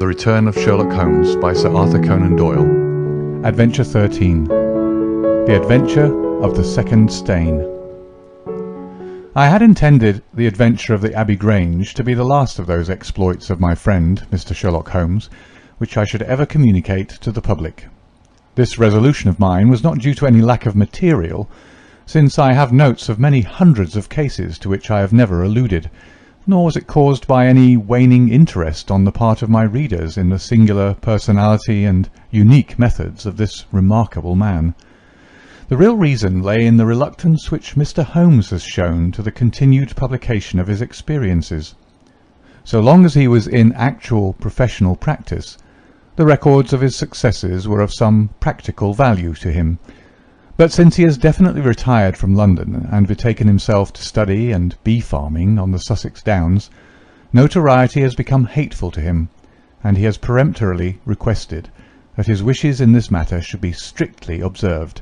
The Return of Sherlock Holmes by Sir Arthur Conan Doyle. Adventure 13. The Adventure of the Second Stain. I had intended The Adventure of the Abbey Grange to be the last of those exploits of my friend, Mr. Sherlock Holmes, which I should ever communicate to the public. This resolution of mine was not due to any lack of material, since I have notes of many hundreds of cases to which I have never alluded, nor was it caused by any waning interest on the part of my readers in the singular personality and unique methods of this remarkable man. The real reason lay in the reluctance which Mr. Holmes has shown to the continued publication of his experiences. So long as he was in actual professional practice, the records of his successes were of some practical value to him. But since he has definitely retired from London and betaken himself to study and bee-farming on the Sussex Downs, notoriety has become hateful to him, and he has peremptorily requested that his wishes in this matter should be strictly observed.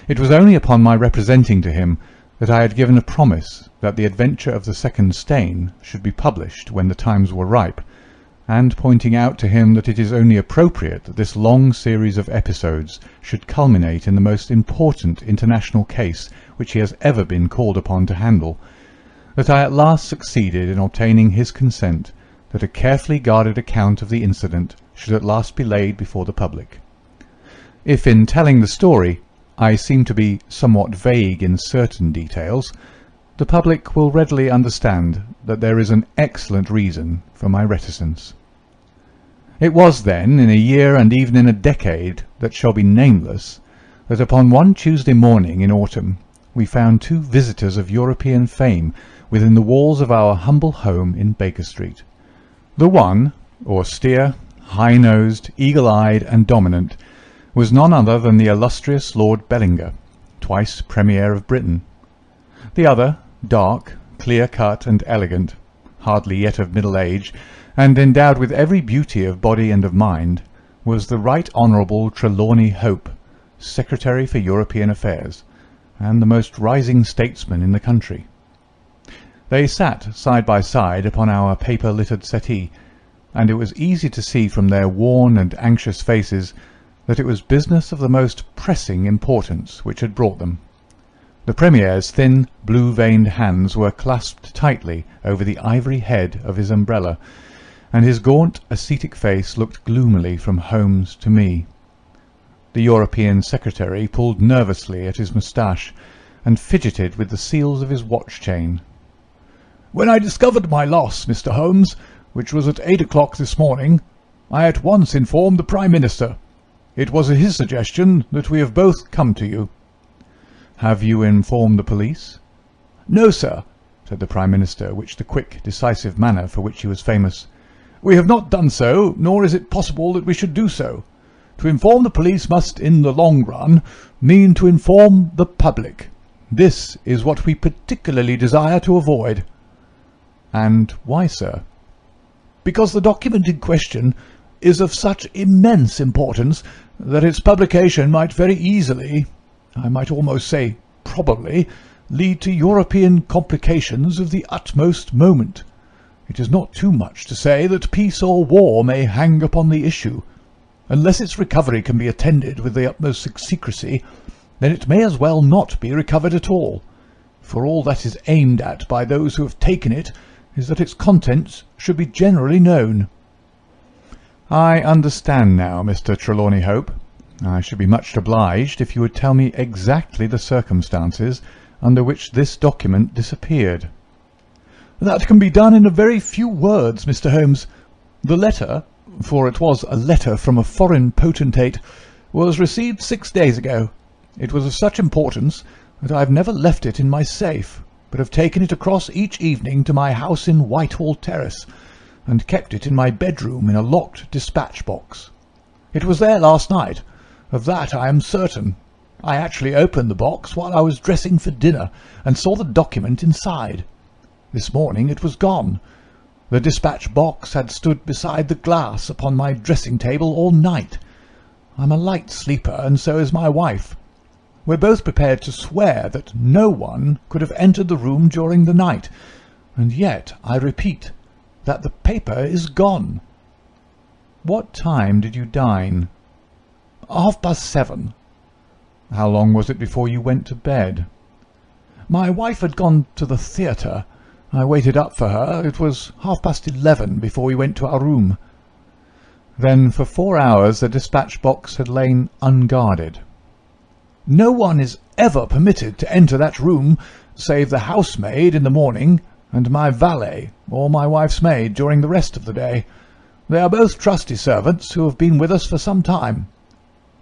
It was only upon my representing to him that I had given a promise that The Adventure of the Second Stain should be published when the times were ripe, and pointing out to him that it is only appropriate that this long series of episodes should culminate in the most important international case which he has ever been called upon to handle, that I at last succeeded in obtaining his consent that a carefully guarded account of the incident should at last be laid before the public. If in telling the story I seem to be somewhat vague in certain details, the public will readily understand that there is an excellent reason for my reticence. It was then, in a year and even in a decade that shall be nameless, that upon one Tuesday morning in autumn we found two visitors of European fame within the walls of our humble home in Baker Street. The one, austere, high-nosed, eagle-eyed, and dominant, was none other than the illustrious Lord Bellinger, twice Premier of Britain. The other, dark, clear-cut, and elegant, hardly yet of middle age, and endowed with every beauty of body and of mind, was the Right Honourable Trelawney Hope, Secretary for European Affairs, and the most rising statesman in the country. They sat side by side upon our paper-littered settee, and it was easy to see from their worn and anxious faces that it was business of the most pressing importance which had brought them. The Premier's thin, blue-veined hands were clasped tightly over the ivory head of his umbrella, and his gaunt, ascetic face looked gloomily from Holmes to me. The European Secretary pulled nervously at his moustache, and fidgeted with the seals of his watch-chain. "When I discovered my loss, Mr. Holmes, which was at 8 o'clock this morning, I at once informed the Prime Minister. It was at his suggestion that we have both come to you." "Have you informed the police?" "No, sir," said the Prime Minister, with the quick, decisive manner for which he was famous. "We have not done so, nor is it possible that we should do so. To inform the police must, in the long run, mean to inform the public. This is what we particularly desire to avoid." "And why, sir?" "Because the document in question is of such immense importance that its publication might very easily, I might almost say probably, lead to European complications of the utmost moment. It is not too much to say that peace or war may hang upon the issue. Unless its recovery can be attended with the utmost secrecy, then it may as well not be recovered at all, for all that is aimed at by those who have taken it is that its contents should be generally known." "I understand now, Mr. Trelawney Hope. I should be much obliged if you would tell me exactly the circumstances under which this document disappeared." "That can be done in a very few words, Mr. Holmes. The letter, for it was a letter from a foreign potentate, was received 6 days ago. It was of such importance that I have never left it in my safe, but have taken it across each evening to my house in Whitehall Terrace, and kept it in my bedroom in a locked dispatch box. It was there last night. Of that I am certain. I actually opened the box while I was dressing for dinner, and saw the document inside. This morning it was gone. The dispatch box had stood beside the glass upon my dressing-table all night. I'm a light sleeper, and so is my wife. We're both prepared to swear that no one could have entered the room during the night, and yet, I repeat, that the paper is gone. What time did you dine? 7:30. How long was it before you went to bed? My wife had gone to the theatre. I waited up for her. It was 11:30 before we went to our room. Then for 4 hours the dispatch box had lain unguarded. No one is ever permitted to enter that room save the housemaid in the morning and my valet or my wife's maid during the rest of the day. They are both trusty servants who have been with us for some time.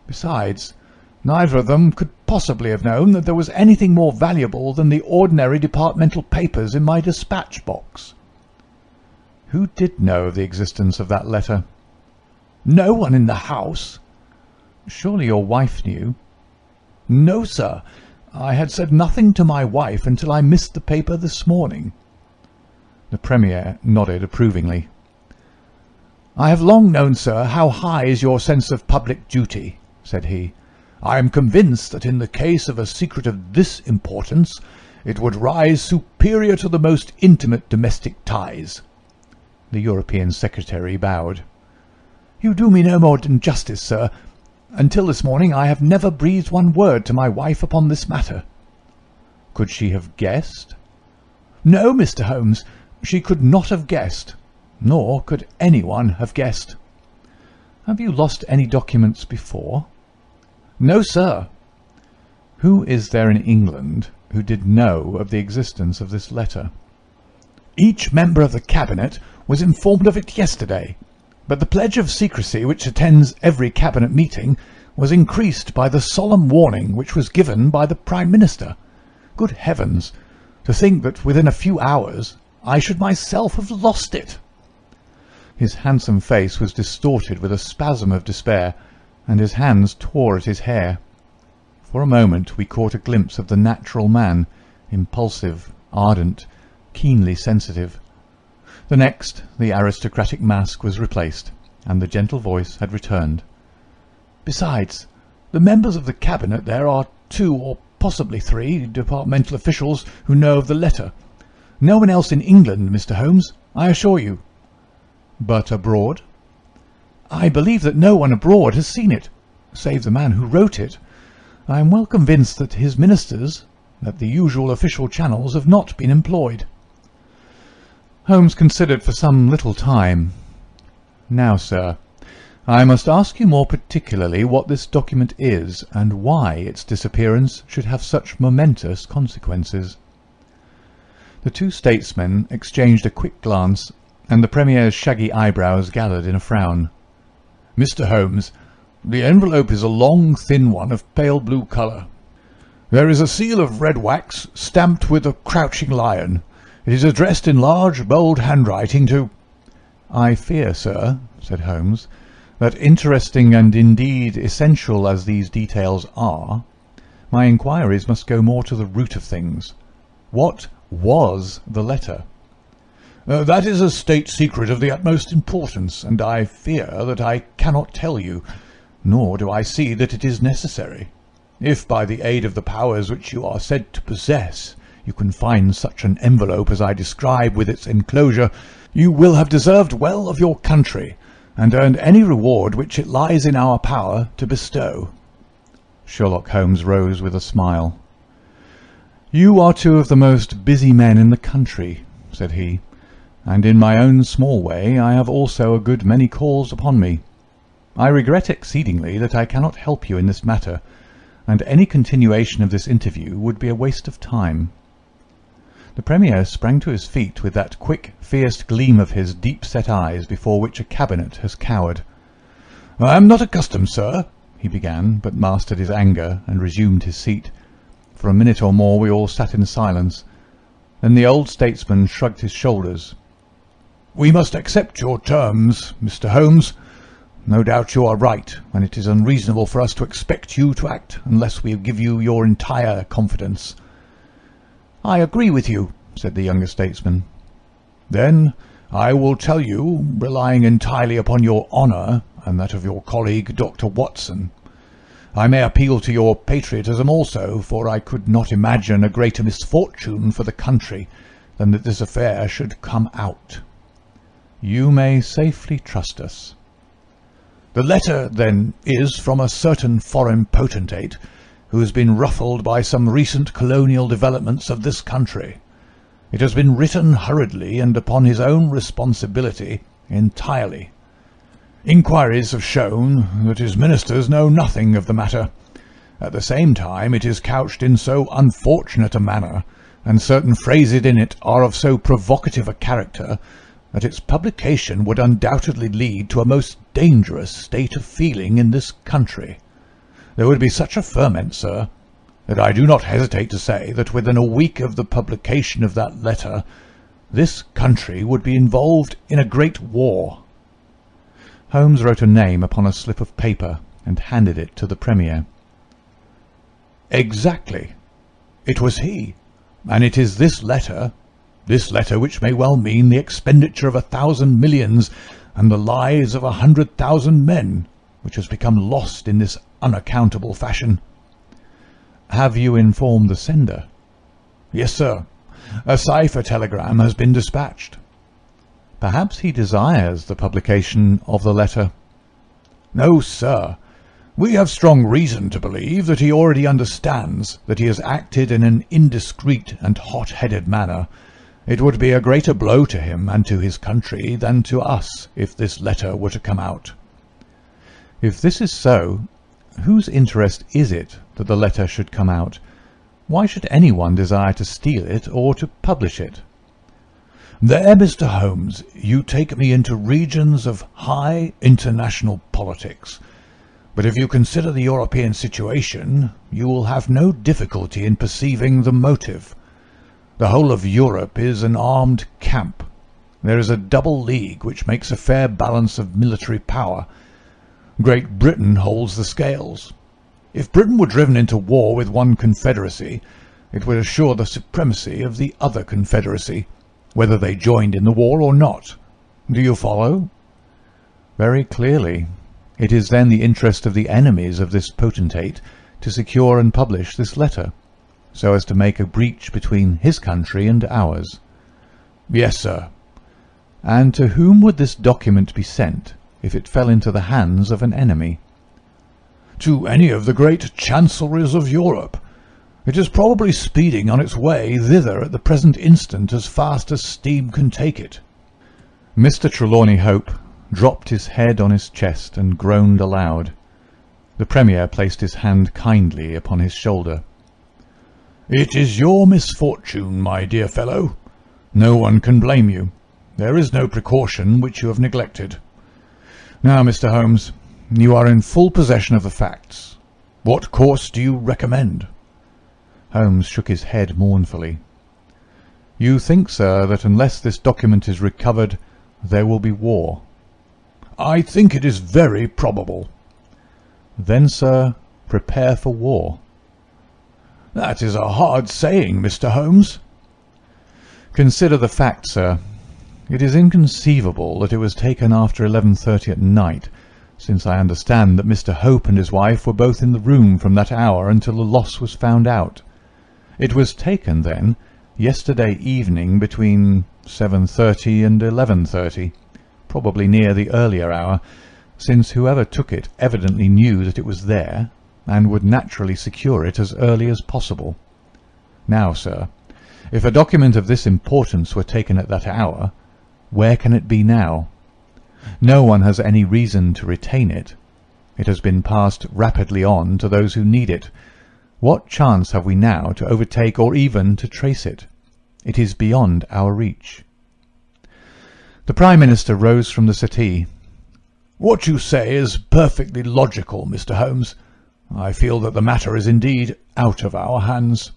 Besides, neither of them could possibly have known that there was anything more valuable than the ordinary departmental papers in my dispatch box. Who did know of the existence of that letter? No one in the house. Surely your wife knew? No, sir. I had said nothing to my wife until I missed the paper this morning. The Premier nodded approvingly. I have long known, sir, how high is your sense of public duty, said he. I am convinced that in the case of a secret of this importance, it would rise superior to the most intimate domestic ties. The European Secretary bowed. You do me no more injustice, sir. Until this morning I have never breathed one word to my wife upon this matter. Could she have guessed? No, Mr. Holmes, she could not have guessed, nor could anyone have guessed. Have you lost any documents before? No, sir. Who is there in England who did know of the existence of this letter? Each member of the Cabinet was informed of it yesterday, but the pledge of secrecy which attends every Cabinet meeting was increased by the solemn warning which was given by the Prime Minister. Good heavens, to think that within a few hours I should myself have lost it! His handsome face was distorted with a spasm of despair, and his hands tore at his hair. For a moment we caught a glimpse of the natural man, impulsive, ardent, keenly sensitive. The next, the aristocratic mask was replaced, and the gentle voice had returned. Besides, the members of the Cabinet there are 2 or possibly 3 departmental officials who know of the letter. No one else in England, Mr. Holmes, I assure you. But abroad? I believe that no one abroad has seen it, save the man who wrote it. I am well convinced that his ministers, that the usual official channels have not been employed. Holmes considered for some little time. Now, sir, I must ask you more particularly what this document is, and why its disappearance should have such momentous consequences. The 2 statesmen exchanged a quick glance, and the Premier's shaggy eyebrows gathered in a frown. Mr. Holmes, the envelope is a long, thin one of pale blue colour. There is a seal of red wax stamped with a crouching lion. It is addressed in large, bold handwriting to— I fear, sir, said Holmes, that interesting and indeed essential as these details are, my inquiries must go more to the root of things. What was the letter? That is a state secret of the utmost importance, and I fear that I cannot tell you, nor do I see that it is necessary. If by the aid of the powers which you are said to possess you can find such an envelope as I describe with its enclosure, you will have deserved well of your country, and earned any reward which it lies in our power to bestow. Sherlock Holmes rose with a smile. You are 2 of the most busy men in the country, said he, and in my own small way I have also a good many calls upon me. I regret exceedingly that I cannot help you in this matter, and any continuation of this interview would be a waste of time. The Premier sprang to his feet with that quick, fierce gleam of his deep-set eyes before which a cabinet has cowered. "I am not accustomed, sir," he began, but mastered his anger and resumed his seat. For a minute or more we all sat in silence. Then the old statesman shrugged his shoulders. "We must accept your terms, Mr. Holmes. No doubt you are right, and it is unreasonable for us to expect you to act unless we give you your entire confidence." "I agree with you," said the younger statesman. "Then I will tell you, relying entirely upon your honour and that of your colleague Dr. Watson. I may appeal to your patriotism also, for I could not imagine a greater misfortune for the country than that this affair should come out." "You may safely trust us." The letter, then, is from a certain foreign potentate who has been ruffled by some recent colonial developments of this country. It has been written hurriedly and upon his own responsibility entirely. Inquiries have shown that his ministers know nothing of the matter. At the same time, it is couched in so unfortunate a manner, and certain phrases in it are of so provocative a character, that its publication would undoubtedly lead to a most dangerous state of feeling in this country. There would be such a ferment, sir, that I do not hesitate to say that within a week of the publication of that letter, this country would be involved in a great war." Holmes wrote a name upon a slip of paper and handed it to the Premier. "Exactly. It was he, and it is this letter which may well mean the expenditure of 1,000 millions and the lives of 100,000 men, which has become lost in this unaccountable fashion." "Have you informed the sender?" "Yes, sir. A cipher telegram has been dispatched." "Perhaps he desires the publication of the letter." "No, sir. We have strong reason to believe that he already understands that he has acted in an indiscreet and hot-headed manner. It would be a greater blow to him and to his country than to us if this letter were to come out." "If this is so, whose interest is it that the letter should come out? Why should anyone desire to steal it or to publish it?" "There, Mr. Holmes, you take me into regions of high international politics. But if you consider the European situation, you will have no difficulty in perceiving the motive. The whole of Europe is an armed camp. There is a double league which makes a fair balance of military power. Great Britain holds the scales. If Britain were driven into war with one confederacy, it would assure the supremacy of the other confederacy, whether they joined in the war or not. Do you follow?" "Very clearly. It is then the interest of the enemies of this potentate to secure and publish this letter, so as to make a breach between his country and ours." "Yes, sir." "And to whom would this document be sent if it fell into the hands of an enemy?" "To any of the great chancelleries of Europe. It is probably speeding on its way thither at the present instant as fast as steam can take it." Mr. Trelawney Hope dropped his head on his chest and groaned aloud. The Premier placed his hand kindly upon his shoulder. "It is your misfortune, my dear fellow. No one can blame you. There is no precaution which you have neglected. Now, Mr. Holmes, you are in full possession of the facts. What course do you recommend?" Holmes shook his head mournfully. "You think, sir, that unless this document is recovered, there will be war?" "I think it is very probable." "Then, sir, prepare for war." "That is a hard saying, Mr. Holmes." "Consider the fact, sir. It is inconceivable that it was taken after 11:30 at night, since I understand that Mr. Hope and his wife were both in the room from that hour until the loss was found out. It was taken, then, yesterday evening between 7:30 and 11:30, probably near the earlier hour, since whoever took it evidently knew that it was there, and would naturally secure it as early as possible. Now, sir, if a document of this importance were taken at that hour, where can it be now? No one has any reason to retain it. It has been passed rapidly on to those who need it. What chance have we now to overtake or even to trace it? It is beyond our reach." The Prime Minister rose from the settee. "What you say is perfectly logical, Mr. Holmes. I feel that the matter is indeed out of our hands."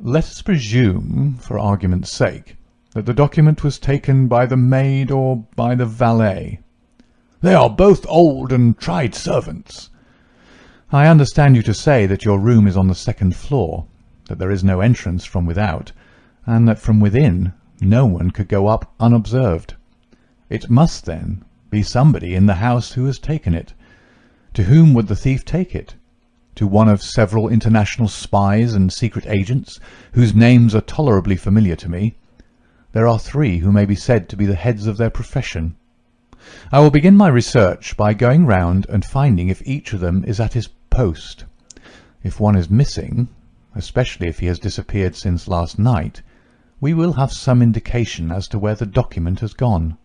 "Let us presume, for argument's sake, that the document was taken by the maid or by the valet." "They are both old and tried servants." "I understand you to say that your room is on the second floor, that there is no entrance from without, and that from within no one could go up unobserved. It must, then, be somebody in the house who has taken it. To whom would the thief take it? To one of several international spies and secret agents, whose names are tolerably familiar to me. There are 3 who may be said to be the heads of their profession." I will begin my research by going round and finding if each of them is at his post. If one is missing, especially if he has disappeared since last night, we will have some indication as to where the document has gone."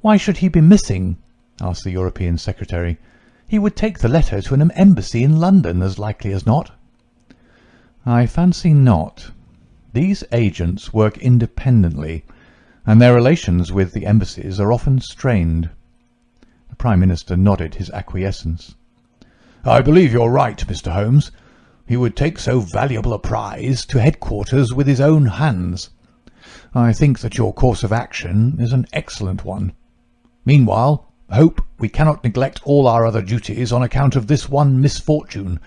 "Why should he be missing?" asked the European Secretary. "He would take the letter to an embassy in London, as likely as not." "I fancy not. These agents work independently, and their relations with the embassies are often strained." The Prime Minister nodded his acquiescence. "I believe you're right, Mr. Holmes. He would take so valuable a prize to headquarters with his own hands. I think that your course of action is an excellent one. Meanwhile, hope we cannot neglect all our other duties on account of this one misfortune.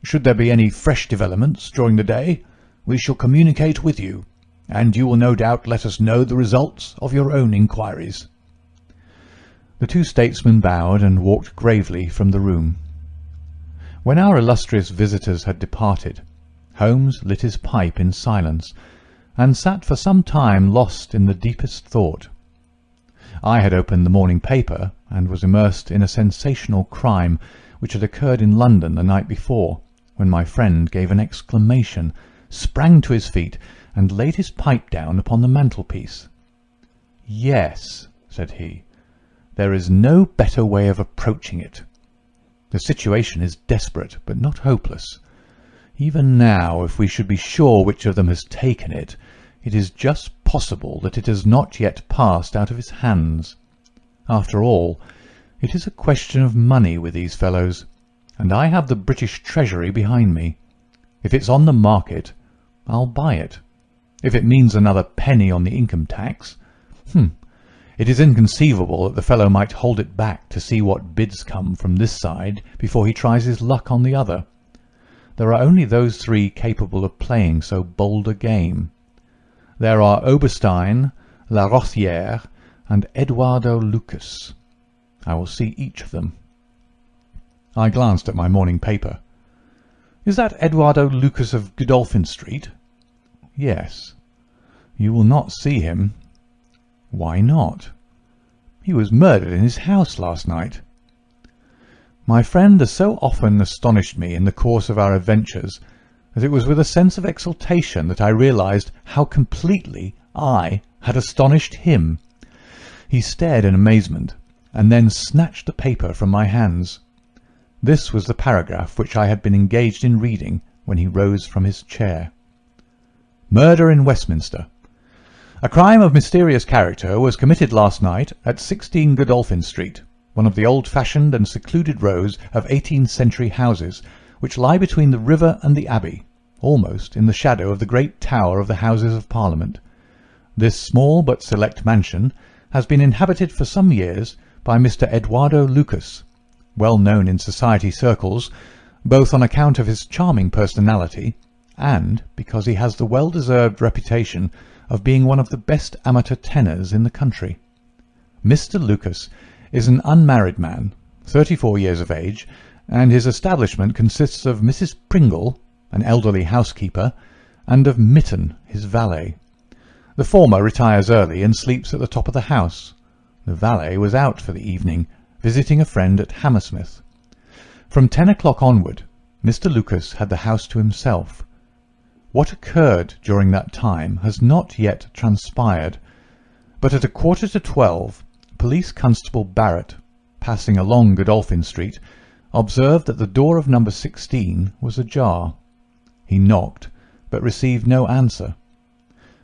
Should there be any fresh developments during the day, we shall communicate with you, and you will no doubt let us know the results of your own inquiries." The two statesmen bowed and walked gravely from the room. When our illustrious visitors had departed, Holmes lit his pipe in silence, and sat for some time lost in the deepest thought. I had opened the morning paper, and was immersed in a sensational crime which had occurred in London the night before, when my friend gave an exclamation, sprang to his feet, and laid his pipe down upon the mantelpiece. "Yes," said he, "there is no better way of approaching it. The situation is desperate, but not hopeless. Even now, if we should be sure which of them has taken it, it is just possible that it has not yet passed out of his hands. After all, it is a question of money with these fellows, and I have the British Treasury behind me. If it's on the market, I'll buy it. If it means another penny on the income tax, it is inconceivable that the fellow might hold it back to see what bids come from this side before he tries his luck on the other. There are only those three capable of playing so bold a game. There are Oberstein, La Rothière, and Eduardo Lucas. I will see each of them." I glanced at my morning paper. "Is that Eduardo Lucas of Godolphin Street?" "Yes." "You will not see him." "Why not?" "He was murdered in his house last night." My friend has so often astonished me in the course of our adventures that it was with a sense of exultation that I realized how completely I had astonished him. He stared in amazement, and then snatched the paper from my hands. This was the paragraph which I had been engaged in reading when he rose from his chair. "Murder in Westminster. A crime of mysterious character was committed last night at 16 Godolphin Street, one of the old-fashioned and secluded rows of 18th century houses which lie between the river and the Abbey, almost in the shadow of the great tower of the Houses of Parliament. This small but select mansion has been inhabited for some years by Mr. Eduardo Lucas, well known in society circles, both on account of his charming personality and because he has the well-deserved reputation of being one of the best amateur tenors in the country. Mr. Lucas is an unmarried man, 34 years of age, and his establishment consists of Mrs. Pringle, an elderly housekeeper, and of Mitten, his valet. The former retires early and sleeps at the top of the house. The valet was out for the evening, visiting a friend at Hammersmith. From 10 o'clock onward, Mr. Lucas had the house to himself. What occurred during that time has not yet transpired, but at 11:45, Police Constable Barrett, passing along Godolphin Street, observed that the door of number 16 was ajar. He knocked, but received no answer.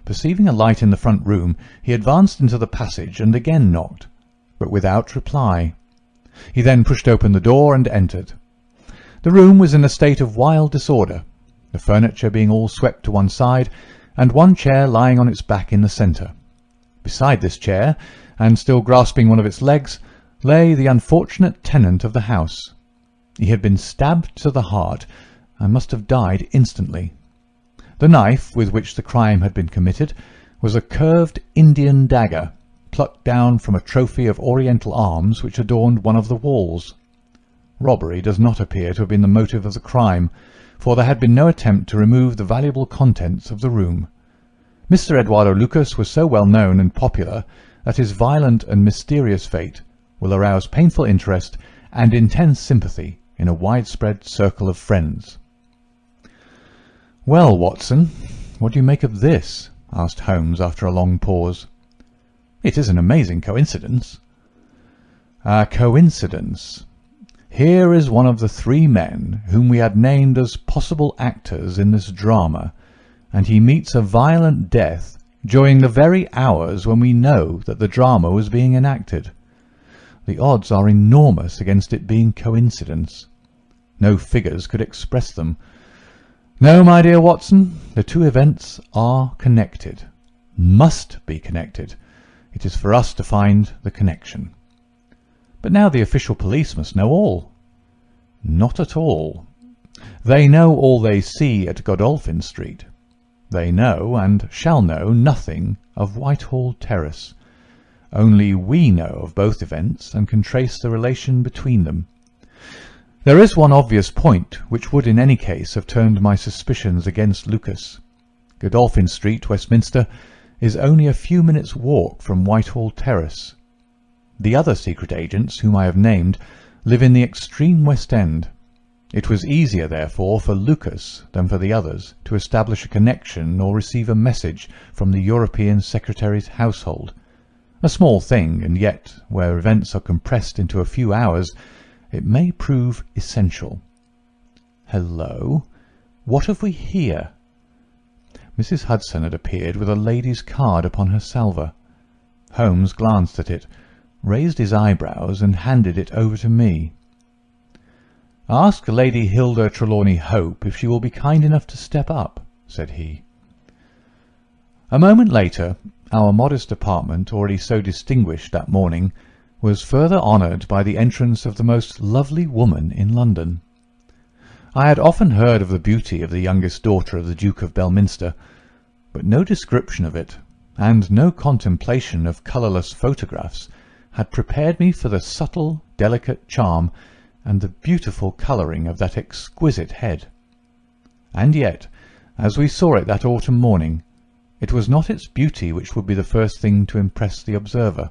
Perceiving a light in the front room, he advanced into the passage and again knocked, but without reply. He then pushed open the door and entered. The room was in a state of wild disorder, the furniture being all swept to one side, and one chair lying on its back in the centre. Beside this chair, and still grasping one of its legs, lay the unfortunate tenant of the house. He had been stabbed to the heart, and must have died instantly. The knife with which the crime had been committed was a curved Indian dagger, plucked down from a trophy of Oriental arms which adorned one of the walls. Robbery does not appear to have been the motive of the crime, for there had been no attempt to remove the valuable contents of the room. Mr. Eduardo Lucas was so well known and popular that his violent and mysterious fate will arouse painful interest and intense sympathy in a widespread circle of friends. "Well, Watson, what do you make of this?" asked Holmes after a long pause. "It is an amazing coincidence." "A coincidence. Here is one of the three men whom we had named as possible actors in this drama, and he meets a violent death during the very hours when we know that the drama was being enacted. The odds are enormous against it being coincidence. No figures could express them. No, my dear Watson, the two events are connected. Must be connected. It is for us to find the connection." "But now the official police must know all." "Not at all. They know all they see at Godolphin Street. They know, and shall know, nothing of Whitehall Terrace. Only we know of both events and can trace the relation between them. There is one obvious point which would in any case have turned my suspicions against Lucas. Godolphin Street, Westminster, is only a few minutes' walk from Whitehall Terrace. The other secret agents, whom I have named, live in the extreme West End. It was easier, therefore, for Lucas than for the others to establish a connection or receive a message from the European Secretary's household. A small thing, and yet, where events are compressed into a few hours, it may prove essential. Hello! What have we here?" Mrs. Hudson had appeared with a lady's card upon her salver. Holmes glanced at it, raised his eyebrows, and handed it over to me. "Ask Lady Hilda Trelawney Hope if she will be kind enough to step up," said he. A moment later, our modest apartment, already so distinguished that morning, was further honoured by the entrance of the most lovely woman in London. I had often heard of the beauty of the youngest daughter of the Duke of Belminster, but no description of it, and no contemplation of colourless photographs, had prepared me for the subtle, delicate charm and the beautiful colouring of that exquisite head. And yet, as we saw it that autumn morning, it was not its beauty which would be the first thing to impress the observer.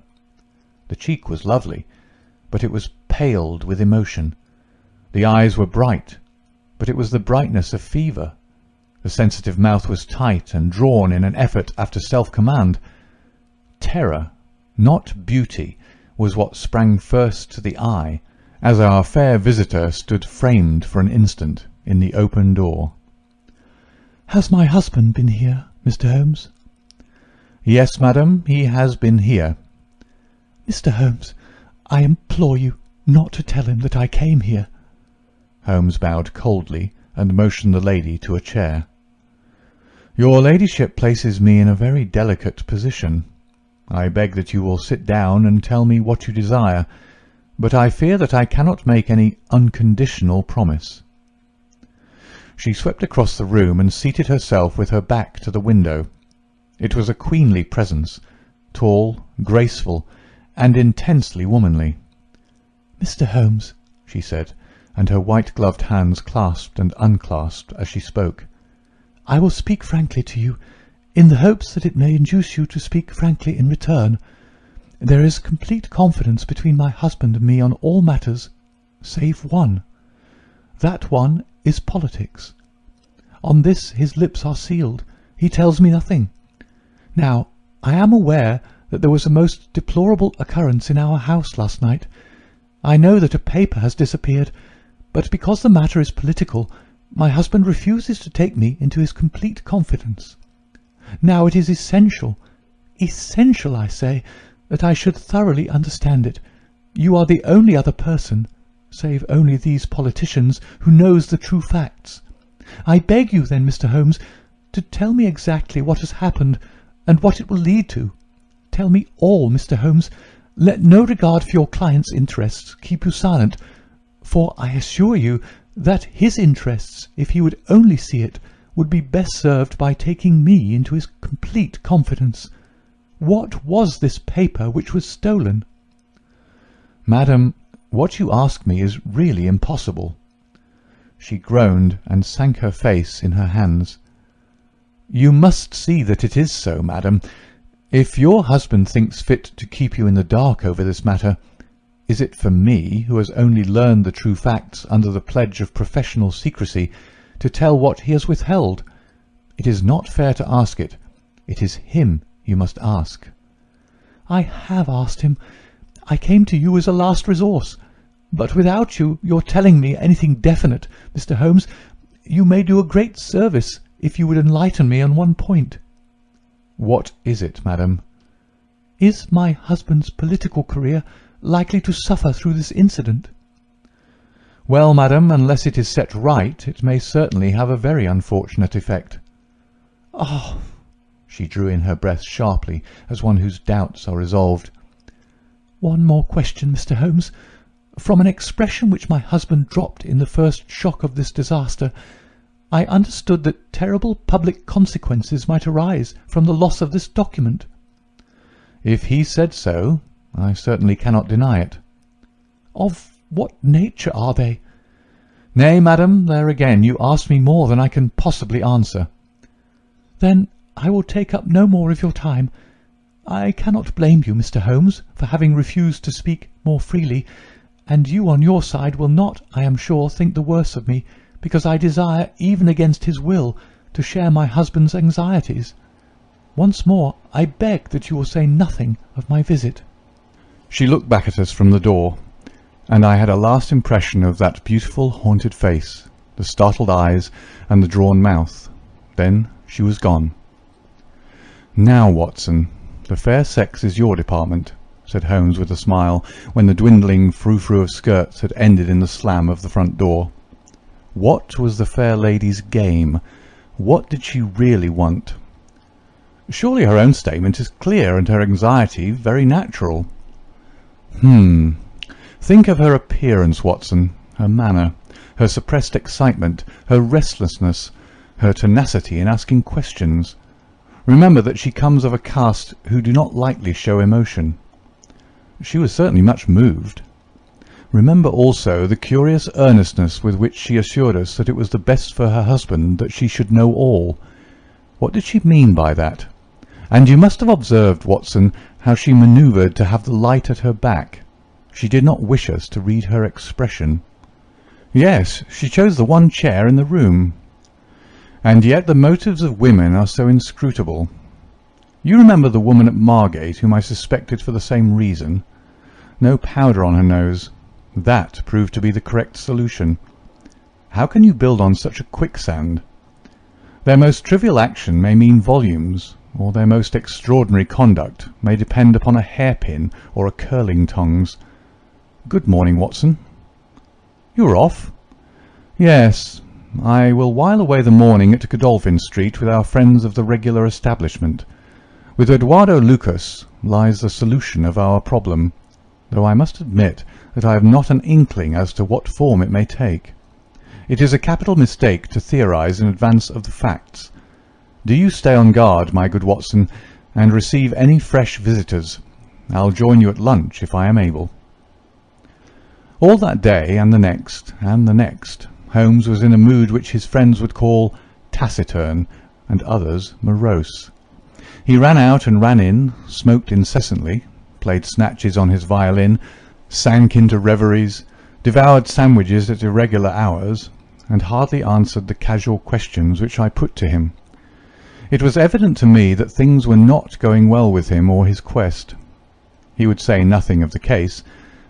The cheek was lovely, but it was paled with emotion. The eyes were bright, but it was the brightness of fever. The sensitive mouth was tight and drawn in an effort after self-command. Terror, not beauty, was what sprang first to the eye, as our fair visitor stood framed for an instant in the open door. "Has my husband been here, Mr. Holmes?" "Yes, madam, he has been here." "Mr. Holmes, I implore you not to tell him that I came here." Holmes bowed coldly and motioned the lady to a chair. "Your ladyship places me in a very delicate position. I beg that you will sit down and tell me what you desire, but I fear that I cannot make any unconditional promise." She swept across the room and seated herself with her back to the window. It was a queenly presence, tall, graceful, and intensely womanly. "Mr. Holmes," she said, and her white-gloved hands clasped and unclasped as she spoke, "I will speak frankly to you, in the hopes that it may induce you to speak frankly in return. There is complete confidence between my husband and me on all matters, save one. That one is politics. On this his lips are sealed. He tells me nothing. Now, I am aware that there was a most deplorable occurrence in our house last night. I know that a paper has disappeared, but because the matter is political, my husband refuses to take me into his complete confidence. Now it is essential, I say, that I should thoroughly understand it. You are the only other person, save only these politicians, who knows the true facts. I beg you then, Mr. Holmes, to tell me exactly what has happened and what it will lead to. Tell me all, Mr. Holmes. Let no regard for your client's interests keep you silent, for I assure you that his interests, if he would only see it, would be best served by taking me into his complete confidence. What was this paper which was stolen?" "Madam, what you ask me is really impossible." She groaned and sank her face in her hands. "You must see that it is so, madam. If your husband thinks fit to keep you in the dark over this matter, is it for me, who has only learned the true facts under the pledge of professional secrecy, to tell what he has withheld? It is not fair to ask it. It is him you must ask." "I have asked him. I came to you as a last resource. But without your telling me anything definite, Mr. Holmes, you may do a great service if you would enlighten me on one point." "What is it, madam?" "Is my husband's political career likely to suffer through this incident?" "Well, madam, unless it is set right, it may certainly have a very unfortunate effect." "Oh!" She drew in her breath sharply, as one whose doubts are resolved. "One more question, Mr. Holmes. From an expression which my husband dropped in the first shock of this disaster, I understood that terrible public consequences might arise from the loss of this document." "If he said so, I certainly cannot deny it." "Of what nature are they?" "Nay, madam, there again you ask me more than I can possibly answer." "Then I will take up no more of your time. I cannot blame you, Mr. Holmes, for having refused to speak more freely, and you on your side will not, I am sure, think the worse of me, because I desire, even against his will, to share my husband's anxieties. Once more, I beg that you will say nothing of my visit." She looked back at us from the door, and I had a last impression of that beautiful haunted face, the startled eyes, and the drawn mouth. Then she was gone. "Now, Watson, the fair sex is your department," said Holmes with a smile, when the dwindling frou-frou of skirts had ended in the slam of the front door. "What was the fair lady's game? What did she really want? Surely her own statement is clear, and her anxiety very natural." Think of her appearance, Watson, her manner, her suppressed excitement, her restlessness, her tenacity in asking questions. Remember that she comes of a caste who do not lightly show emotion. She was certainly much moved. Remember also the curious earnestness with which she assured us that it was the best for her husband that she should know all. What did she mean by that? And you must have observed, Watson, how she manoeuvred to have the light at her back. She did not wish us to read her expression. Yes, she chose the one chair in the room. And yet the motives of women are so inscrutable. You remember the woman at Margate whom I suspected for the same reason? No powder on her nose. That proved to be the correct solution. How can you build on such a quicksand? Their most trivial action may mean volumes, or their most extraordinary conduct may depend upon a hairpin or a curling tongs. Good morning, Watson. You're off? Yes, I will while away the morning at Godolphin Street with our friends of the regular establishment. With Eduardo Lucas lies the solution of our problem, though I must admit that I have not an inkling as to what form it may take. It is a capital mistake to theorize in advance of the facts. Do you stay on guard, my good Watson, and receive any fresh visitors. I'll join you at lunch if I am able. All that day, and the next, Holmes was in a mood which his friends would call taciturn, and others morose. He ran out and ran in, smoked incessantly, played snatches on his violin, sank into reveries, devoured sandwiches at irregular hours, and hardly answered the casual questions which I put to him. It was evident to me that things were not going well with him or his quest. He would say nothing of the case,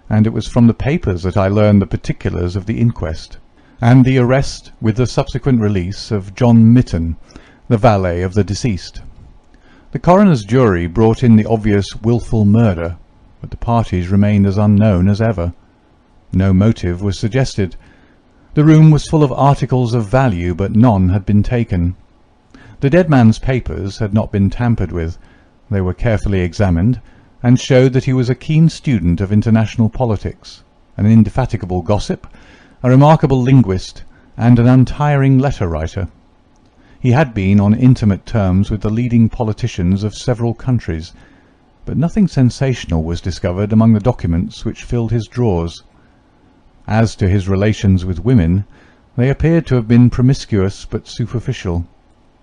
and it was from the papers that I learned the particulars of the inquest, and the arrest with the subsequent release of John Mitten, the valet of the deceased. The coroner's jury brought in the obvious wilful murder, but the parties remained as unknown as ever. No motive was suggested. The room was full of articles of value, but none had been taken. The dead man's papers had not been tampered with. They were carefully examined, and showed that he was a keen student of international politics, an indefatigable gossip, a remarkable linguist, and an untiring letter-writer. He had been on intimate terms with the leading politicians of several countries, but nothing sensational was discovered among the documents which filled his drawers. As to his relations with women, they appeared to have been promiscuous but superficial.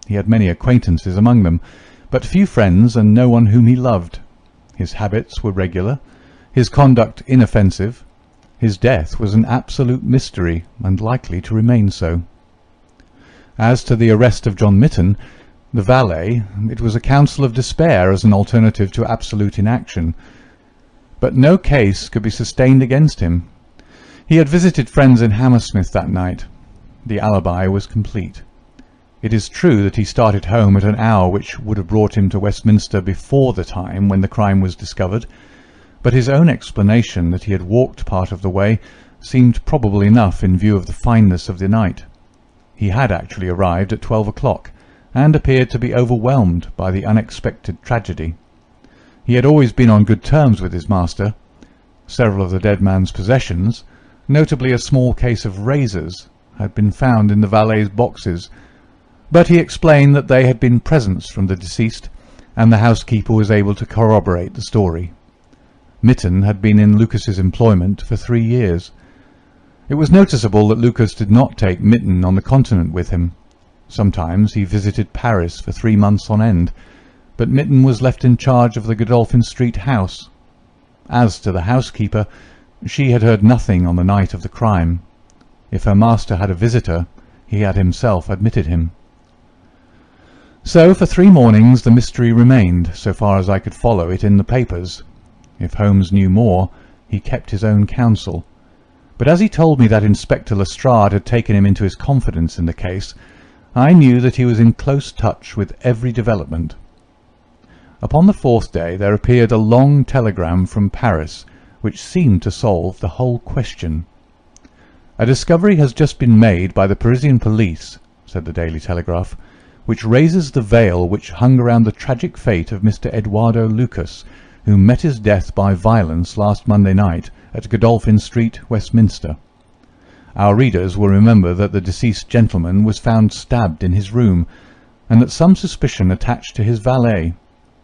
He had many acquaintances among them, but few friends and no one whom he loved. His habits were regular, his conduct inoffensive. His death was an absolute mystery, and likely to remain so. As to the arrest of John Mitten, the valet, it was a counsel of despair as an alternative to absolute inaction. But no case could be sustained against him. He had visited friends in Hammersmith that night. The alibi was complete. It is true that he started home at an hour which would have brought him to Westminster before the time when the crime was discovered, but his own explanation that he had walked part of the way seemed probable enough in view of the fineness of the night. He had actually arrived at 12 o'clock, and appeared to be overwhelmed by the unexpected tragedy. He had always been on good terms with his master. Several of the dead man's possessions, notably a small case of razors, had been found in the valet's boxes, but he explained that they had been presents from the deceased, and the housekeeper was able to corroborate the story. Mitten had been in Lucas's employment for 3 years. It was noticeable that Lucas did not take Mitten on the continent with him. Sometimes he visited Paris for 3 months on end, but Mitten was left in charge of the Godolphin Street house. As to the housekeeper, she had heard nothing on the night of the crime. If her master had a visitor, he had himself admitted him. So for 3 mornings the mystery remained, so far as I could follow it in the papers. If Holmes knew more, he kept his own counsel. But as he told me that Inspector Lestrade had taken him into his confidence in the case, I knew that he was in close touch with every development. Upon the 4th day there appeared a long telegram from Paris, which seemed to solve the whole question. "A discovery has just been made by the Parisian police," said the Daily Telegraph, "which raises the veil which hung around the tragic fate of Mr. Eduardo Lucas, who met his death by violence last Monday night at Godolphin Street, Westminster. Our readers will remember that the deceased gentleman was found stabbed in his room, and that some suspicion attached to his valet,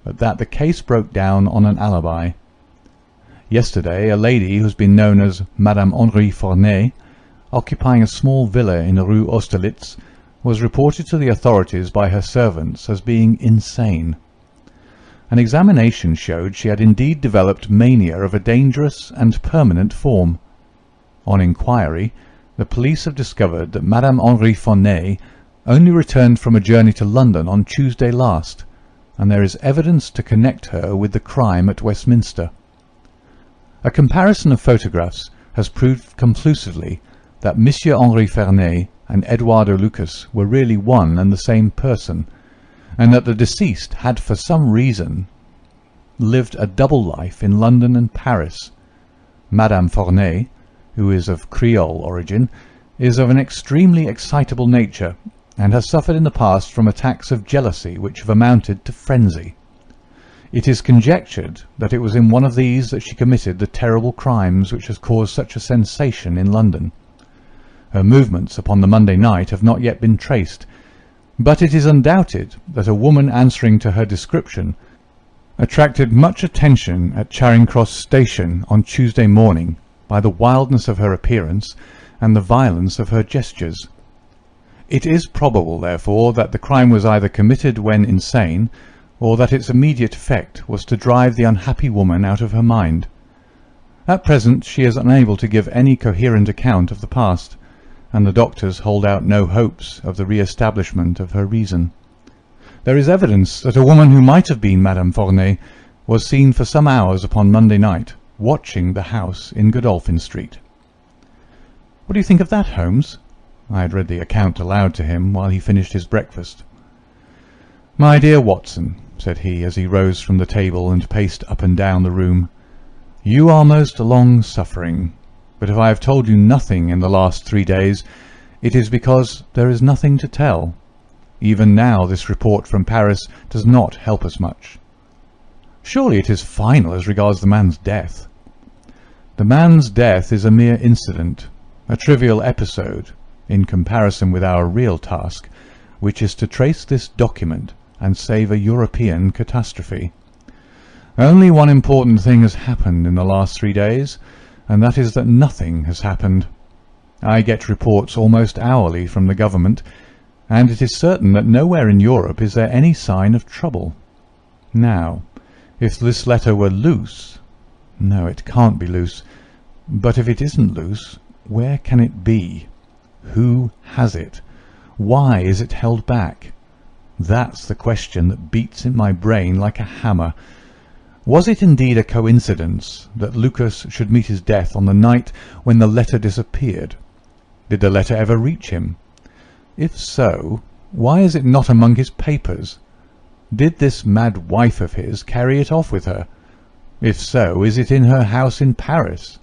but that the case broke down on an alibi. Yesterday a lady who has been known as Madame Henri Forney, occupying a small villa in the Rue Austerlitz, was reported to the authorities by her servants as being insane. An examination showed she had indeed developed mania of a dangerous and permanent form. On inquiry, the police have discovered that Madame Henri Forney only returned from a journey to London on Tuesday last, and there is evidence to connect her with the crime at Westminster. A comparison of photographs has proved conclusively that Monsieur Henri Forney and Eduardo Lucas were really one and the same person, and that the deceased had for some reason lived a double life in London and Paris. Madame Forney, who is of Creole origin, is of an extremely excitable nature, and has suffered in the past from attacks of jealousy which have amounted to frenzy. It is conjectured that it was in one of these that she committed the terrible crimes which has caused such a sensation in London. Her movements upon the Monday night have not yet been traced, but it is undoubted that a woman answering to her description attracted much attention at Charing Cross Station on Tuesday morning by the wildness of her appearance and the violence of her gestures. It is probable, therefore, that the crime was either committed when insane, or that its immediate effect was to drive the unhappy woman out of her mind. At present she is unable to give any coherent account of the past, and the doctors hold out no hopes of the re-establishment of her reason. There is evidence that a woman who might have been Madame Forney was seen for some hours upon Monday night, watching the house in Godolphin Street. What do you think of that, Holmes? I had read the account aloud to him while he finished his breakfast. "My dear Watson," said he, as he rose from the table and paced up and down the room, "you are most long-suffering, but if I have told you nothing in the last 3 days, it is because there is nothing to tell. Even now this report from Paris does not help us much. Surely it is final as regards the man's death." "The man's death is a mere incident, a trivial episode, in comparison with our real task, which is to trace this document and save a European catastrophe. Only one important thing has happened in the last 3 days, and that is that nothing has happened. I get reports almost hourly from the government, and it is certain that nowhere in Europe is there any sign of trouble. Now, if this letter were loose— no, it can't be loose. But if it isn't loose, where can it be? Who has it? Why is it held back? That's the question that beats in my brain like a hammer. Was it indeed a coincidence that Lucas should meet his death on the night when the letter disappeared? Did the letter ever reach him? If so, why is it not among his papers? Did this mad wife of his carry it off with her? If so, is it in her house in Paris?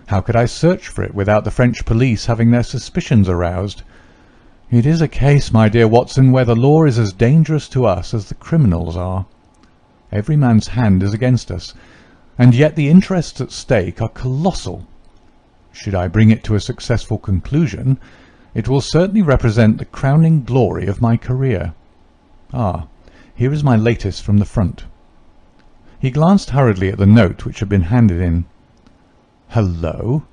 How could I search for it without the French police having their suspicions aroused? It is a case, my dear Watson, where the law is as dangerous to us as the criminals are. Every man's hand is against us, and yet the interests at stake are colossal. Should I bring it to a successful conclusion, it will certainly represent the crowning glory of my career. Ah, here is my latest from the front. He glanced hurriedly at the note which had been handed in. Hello!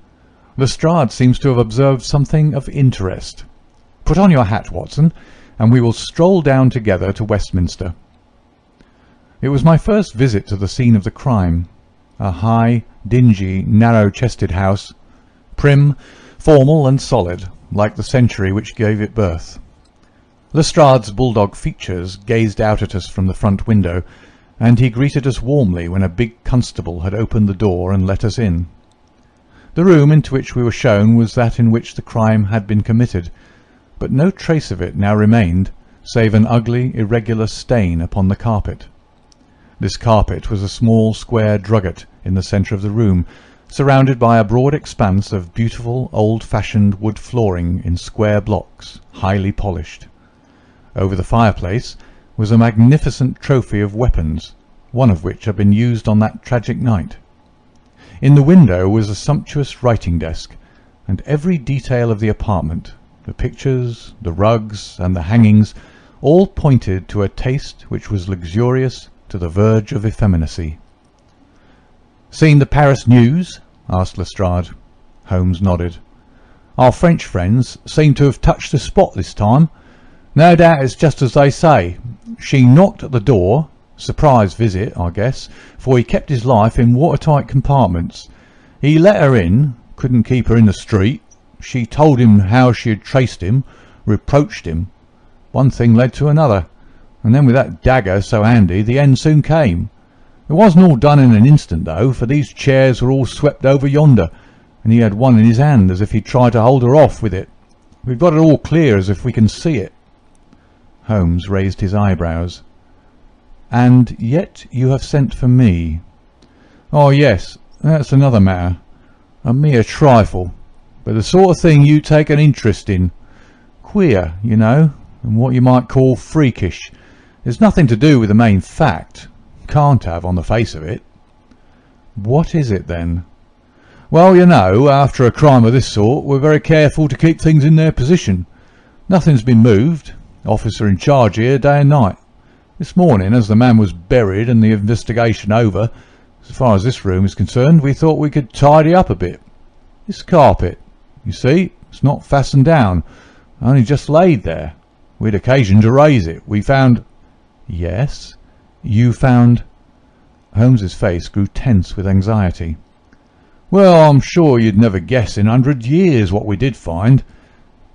Lestrade seems to have observed something of interest. Put on your hat, Watson, and we will stroll down together to Westminster. It was my first visit to the scene of the crime, a high, dingy, narrow-chested house, prim, formal and solid, like the century which gave it birth. Lestrade's bulldog features gazed out at us from the front window, and he greeted us warmly when a big constable had opened the door and let us in. The room into which we were shown was that in which the crime had been committed, but no trace of it now remained, save an ugly, irregular stain upon the carpet. This carpet was a small square drugget in the centre of the room, surrounded by a broad expanse of beautiful old-fashioned wood flooring in square blocks, highly polished. Over the fireplace was a magnificent trophy of weapons, one of which had been used on that tragic night. In the window was a sumptuous writing desk, and every detail of the apartment, the pictures, the rugs, and the hangings, all pointed to a taste which was luxurious to the verge of effeminacy. "Seen the Paris news?" asked Lestrade. Holmes nodded. "Our French friends seem to have touched the spot this time. No doubt it's just as they say. She knocked at the door. Surprise visit, I guess, for he kept his life in watertight compartments. He let her in, couldn't keep her in the street. She told him how she had traced him, reproached him. One thing led to another, and then with that dagger so handy, the end soon came. It wasn't all done in an instant, though, for these chairs were all swept over yonder, and he had one in his hand as if he'd tried to hold her off with it. We've got it all clear as if we can see it." Holmes raised his eyebrows. "And yet you have sent for me." "Oh, yes, that's another matter. A mere trifle, but the sort of thing you take an interest in. Queer, you know, and what you might call freakish. There's nothing to do with the main fact. Can't have, on the face of it." "What is it, then?" "Well, you know, after a crime of this sort, we're very careful to keep things in their position. Nothing's been moved. Officer in charge here day and night. This morning, as the man was buried and the investigation over, as far as this room is concerned, we thought we could tidy up a bit. This carpet, you see, it's not fastened down, only just laid there. We'd occasion to raise it. We found—" "Yes, you found—" Holmes's face grew tense with anxiety. "Well, I'm sure you'd never guess in 100 years what we did find.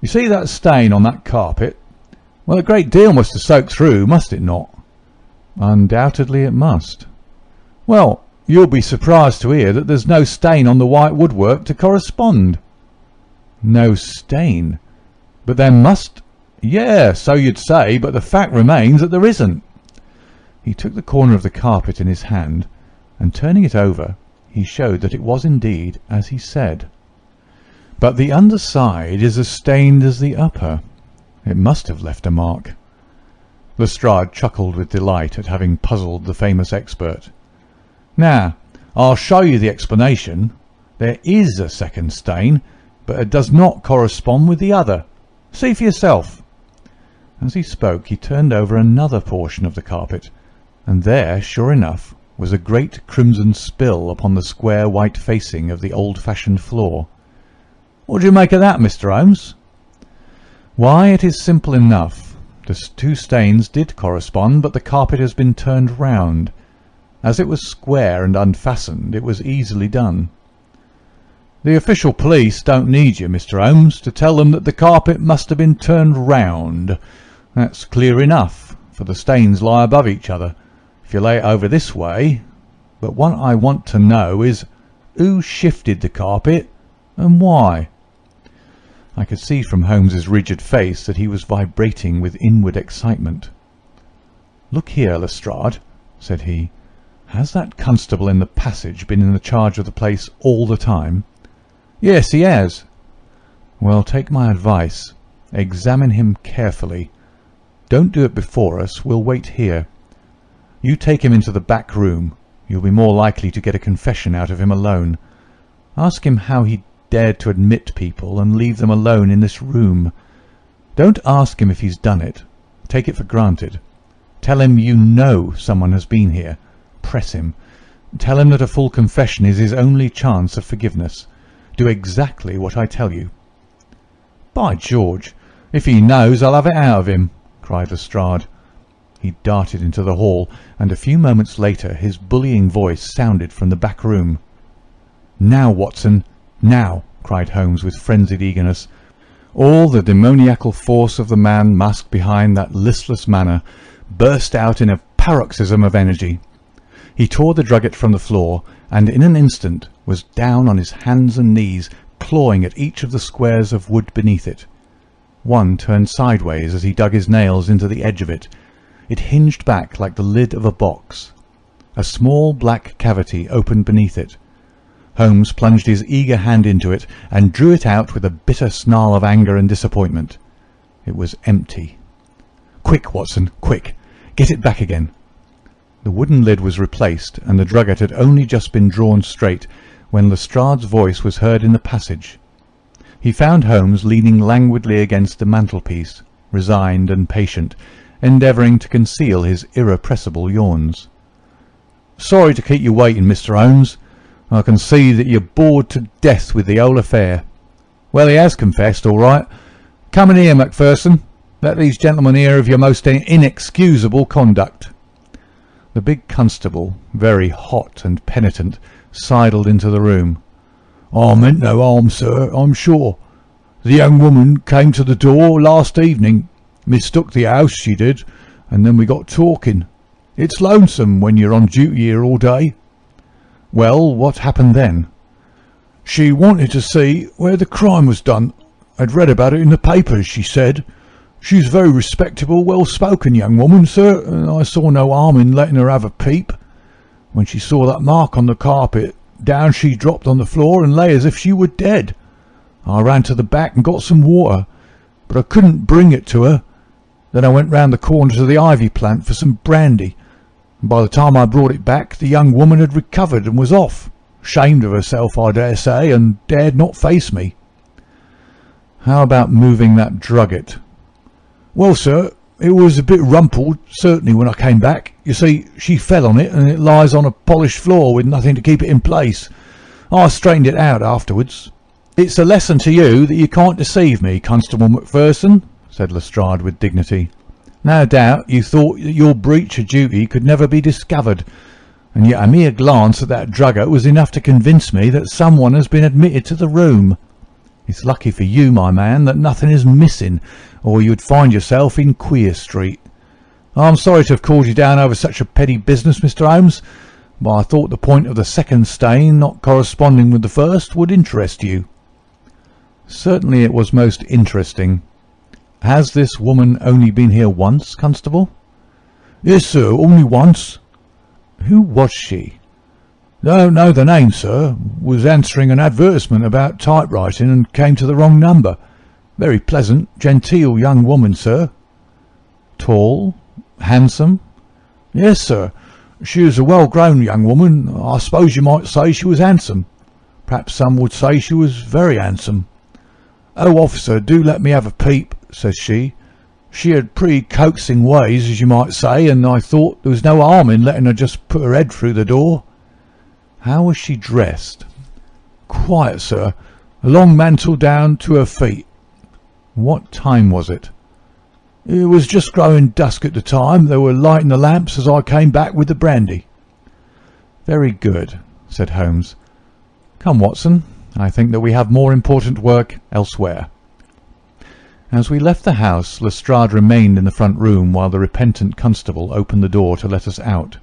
You see that stain on that carpet? Well, a great deal must have soaked through, must it not?" "Undoubtedly it must." "Well, you'll be surprised to hear that there's no stain on the white woodwork to correspond." "No stain? But there must—" "Yeah, so you'd say, but the fact remains that there isn't." He took the corner of the carpet in his hand, and turning it over, he showed that it was indeed as he said. "But the underside is as stained as the upper. It must have left a mark." Lestrade chuckled with delight at having puzzled the famous expert. "Now, I'll show you the explanation. There is a second stain, but it does not correspond with the other. See for yourself." As he spoke, he turned over another portion of the carpet, and there, sure enough, was a great crimson spill upon the square white facing of the old-fashioned floor. "What do you make of that, Mr. Holmes?" "Why, it is simple enough. The two stains did correspond, but the carpet has been turned round. As it was square and unfastened, it was easily done. The official police don't need you, Mr. Holmes, to tell them that the carpet must have been turned round. That's clear enough, for the stains lie above each other, if you lay it over this way. But what I want to know is, who shifted the carpet, and why? I could see from Holmes's rigid face that he was vibrating with inward excitement. "Look here, Lestrade," said he. "Has that constable in the passage been in the charge of the place all the time?" "Yes, he has." "Well, take my advice. Examine him carefully. Don't do it before us. We'll wait here. You take him into the back room. You'll be more likely to get a confession out of him alone. Ask him how he dared to admit people and leave them alone in this room. Don't ask him if he's done it. Take it for granted. Tell him you know someone has been here. Press him. Tell him that a full confession is his only chance of forgiveness. Do exactly what I tell you." "By George, if he knows, I'll have it out of him," cried Lestrade. He darted into the hall, and a few moments later his bullying voice sounded from the back room. "Now, Watson, now!" cried Holmes with frenzied eagerness. All the demoniacal force of the man masked behind that listless manner burst out in a paroxysm of energy. He tore the drugget from the floor, and in an instant was down on his hands and knees, clawing at each of the squares of wood beneath it. One turned sideways as he dug his nails into the edge of it. It hinged back like the lid of a box. A small black cavity opened beneath it. Holmes plunged his eager hand into it and drew it out with a bitter snarl of anger and disappointment. It was empty. "Quick, Watson, quick! Get it back again!" The wooden lid was replaced, and the drugget had only just been drawn straight when Lestrade's voice was heard in the passage. He found Holmes leaning languidly against the mantelpiece, resigned and patient, endeavouring to conceal his irrepressible yawns. "Sorry to keep you waiting, Mr. Holmes. I can see that you're bored to death with the whole affair. Well, he has confessed, all right. Come in here, Macpherson. Let these gentlemen hear of your most inexcusable conduct." The big constable, very hot and penitent, sidled into the room. "I meant no harm, sir, I'm sure. The young woman came to the door last evening, mistook the house, she did, and then we got talking. It's lonesome when you're on duty here all day." "Well, what happened then?" "She wanted to see where the crime was done. I'd read about it in the papers, she said. She's a very respectable, well-spoken young woman, sir, and I saw no harm in letting her have a peep. When she saw that mark on the carpet, down she dropped on the floor and lay as if she were dead. I ran to the back and got some water, but I couldn't bring it to her. Then I went round the corner to the ivy plant for some brandy, and by the time I brought it back, the young woman had recovered and was off, ashamed of herself, I dare say, and dared not face me." "How about moving that drugget?" "Well, sir, it was a bit rumpled, certainly, when I came back. You see, she fell on it, and it lies on a polished floor with nothing to keep it in place. I straightened it out afterwards." "It's a lesson to you that you can't deceive me, Constable Macpherson," said Lestrade with dignity. "No doubt you thought that your breach of duty could never be discovered, and yet a mere glance at that drugget was enough to convince me that someone has been admitted to the room. It's lucky for you, my man, that nothing is missing, or you'd find yourself in Queer Street. I'm sorry to have called you down over such a petty business, Mr. Holmes, but I thought the point of the second stain not corresponding with the first would interest you." "Certainly it was most interesting. Has this woman only been here once, Constable?" "Yes, sir, only once." "Who was she?" "Don't know the name, sir. Was answering an advertisement about typewriting and came to the wrong number. Very pleasant, genteel young woman, sir." "Tall? Handsome?" "Yes, sir. She was a well-grown young woman. I suppose you might say she was handsome. Perhaps some would say she was very handsome. 'Oh, officer, do let me have a peep,' says she. She had pretty coaxing ways, as you might say, and I thought there was no harm in letting her just put her head through the door." "How was she dressed?" "Quiet, sir. A long mantle down to her feet." "What time was it?" It was just growing dusk at the time. They were lighting the lamps as I came back with the brandy." "Very good," said Holmes. "Come, Watson, I think that we have more important work elsewhere." As we left the house, Lestrade remained in the front room while the repentant constable opened the door to let us out.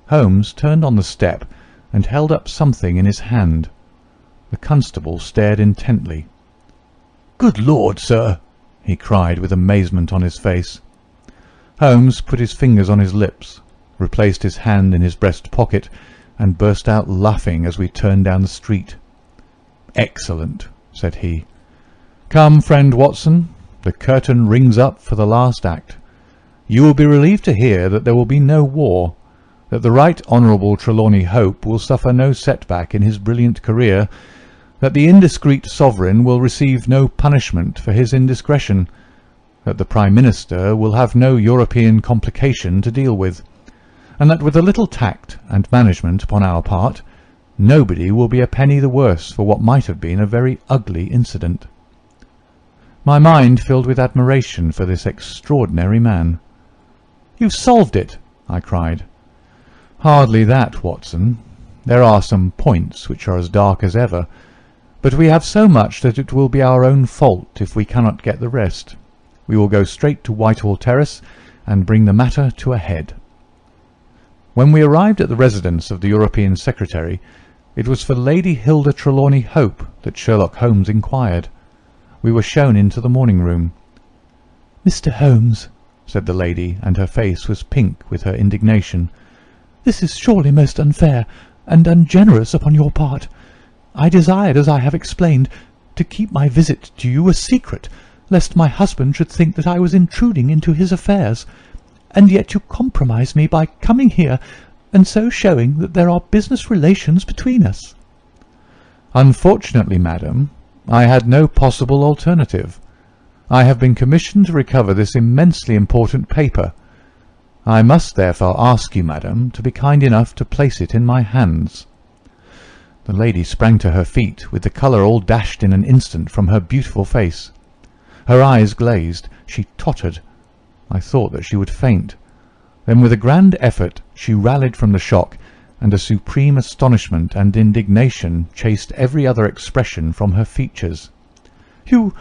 Holmes turned on the step and held up something in his hand. The constable stared intently. "Good Lord, sir!" he cried with amazement on his face. Holmes put his fingers on his lips, replaced his hand in his breast pocket, and burst out laughing as we turned down the street. "Excellent," said he. "Come, friend Watson, the curtain rings up for the last act. You will be relieved to hear that there will be no war, that the Right Honourable Trelawney Hope will suffer no setback in his brilliant career, that the indiscreet sovereign will receive no punishment for his indiscretion, that the Prime Minister will have no European complication to deal with, and that with a little tact and management upon our part, nobody will be a penny the worse for what might have been a very ugly incident." My mind filled with admiration for this extraordinary man. "You've solved it!" I cried. "Hardly that, Watson. There are some points which are as dark as ever, but we have so much that it will be our own fault if we cannot get the rest. We will go straight to Whitehall Terrace and bring the matter to a head." When we arrived at the residence of the European Secretary, it was for Lady Hilda Trelawney Hope that Sherlock Holmes inquired. We were shown into the morning-room. "Mr. Holmes," said the lady, and her face was pink with her indignation, "this is surely most unfair and ungenerous upon your part. I desired, as I have explained, to keep my visit to you a secret, lest my husband should think that I was intruding into his affairs, and yet you compromise me by coming here and so showing that there are business relations between us." "Unfortunately, madam, I had no possible alternative. I have been commissioned to recover this immensely important paper. I must therefore ask you, madam, to be kind enough to place it in my hands." The lady sprang to her feet, with the colour all dashed in an instant from her beautiful face. Her eyes glazed. She tottered. I thought that she would faint. Then with a grand effort she rallied from the shock, and a supreme astonishment and indignation chased every other expression from her features. You